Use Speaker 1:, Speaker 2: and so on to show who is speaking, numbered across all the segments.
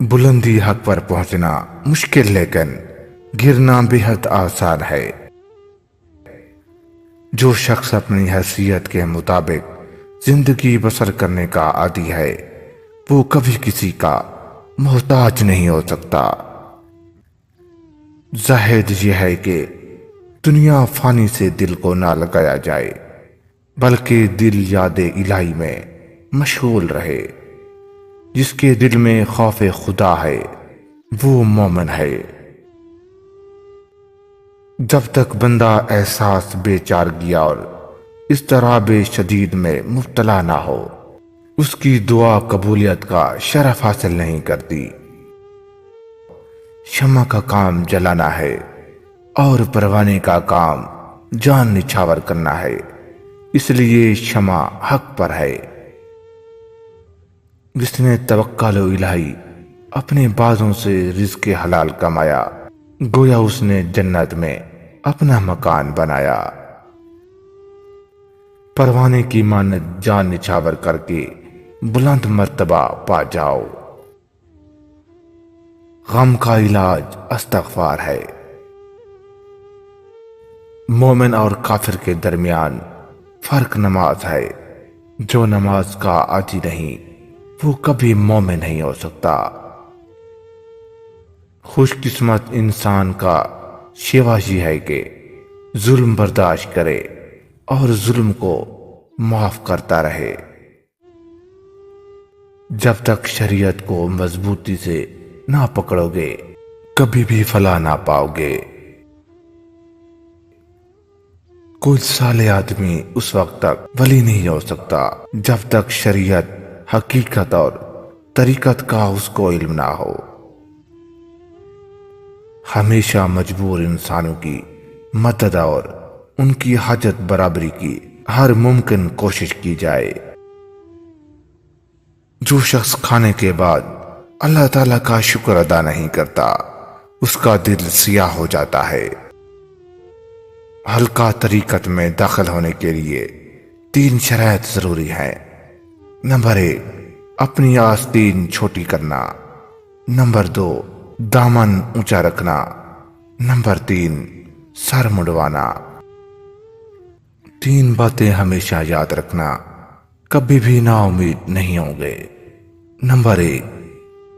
Speaker 1: بلندی حق پر پہنچنا مشکل لیکن گرنا بے حد آسان ہے۔ جو شخص اپنی حیثیت کے مطابق زندگی بسر کرنے کا عادی ہے وہ کبھی کسی کا محتاج نہیں ہو سکتا۔ زاہد یہ ہے کہ دنیا فانی سے دل کو نہ لگایا جائے بلکہ دل یاد الہی میں مشغول رہے۔ جس کے دل میں خوف خدا ہے وہ مومن ہے۔ جب تک بندہ احساس بے چارگی اور اضطراب شدید میں مبتلا نہ ہو اس کی دعا قبولیت کا شرف حاصل نہیں کرتی۔ شمع کا کام جلانا ہے اور پروانے کا کام جان نچھاور کرنا ہے، اس لیے شمع حق پر ہے۔ جس نے توکل الہی اپنے بازوں سے رزق حلال کمایا گویا اس نے جنت میں اپنا مکان بنایا۔ پروانے کی مانند جان نچھاور کر کے بلند مرتبہ پا جاؤ۔ غم کا علاج استغفار ہے۔ مومن اور کافر کے درمیان فرق نماز ہے۔ جو نماز کا عادی نہیں وہ کبھی مومن نہیں ہو سکتا۔ خوش قسمت انسان کا شیوا یہ ہے کہ ظلم برداشت کرے اور ظلم کو معاف کرتا رہے۔ جب تک شریعت کو مضبوطی سے نہ پکڑو گے کبھی بھی فلاح نہ پاؤ گے۔ کوئی صالح آدمی اس وقت تک ولی نہیں ہو سکتا جب تک شریعت حقیقت اور طریقت کا اس کو علم نہ ہو۔ ہمیشہ مجبور انسانوں کی مدد اور ان کی حاجت برابری کی ہر ممکن کوشش کی جائے۔ جو شخص کھانے کے بعد اللہ تعالیٰ کا شکر ادا نہیں کرتا اس کا دل سیاہ ہو جاتا ہے۔ ہلکا طریقت میں داخل ہونے کے لیے 3 شرائط ضروری ہیں۔ نمبر 1 اپنی آستین چھوٹی کرنا، نمبر 2 دامن اونچا رکھنا، نمبر 3 سر مڈوانا۔ 3 باتیں ہمیشہ یاد رکھنا، کبھی بھی نا امید نہیں ہوں گے۔ نمبر 1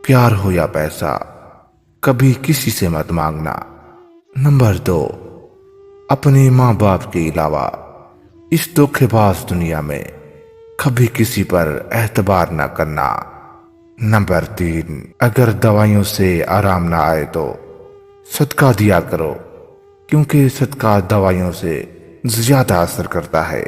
Speaker 1: پیار ہو یا پیسہ کبھی کسی سے مت مانگنا۔ نمبر 2 اپنے ماں باپ کے علاوہ اس دھوکے باز دنیا میں کبھی کسی پر اعتبار نہ کرنا۔ نمبر 3 اگر دوائیوں سے آرام نہ آئے تو صدقہ دیا کرو کیونکہ صدقہ دوائیوں سے زیادہ اثر کرتا ہے۔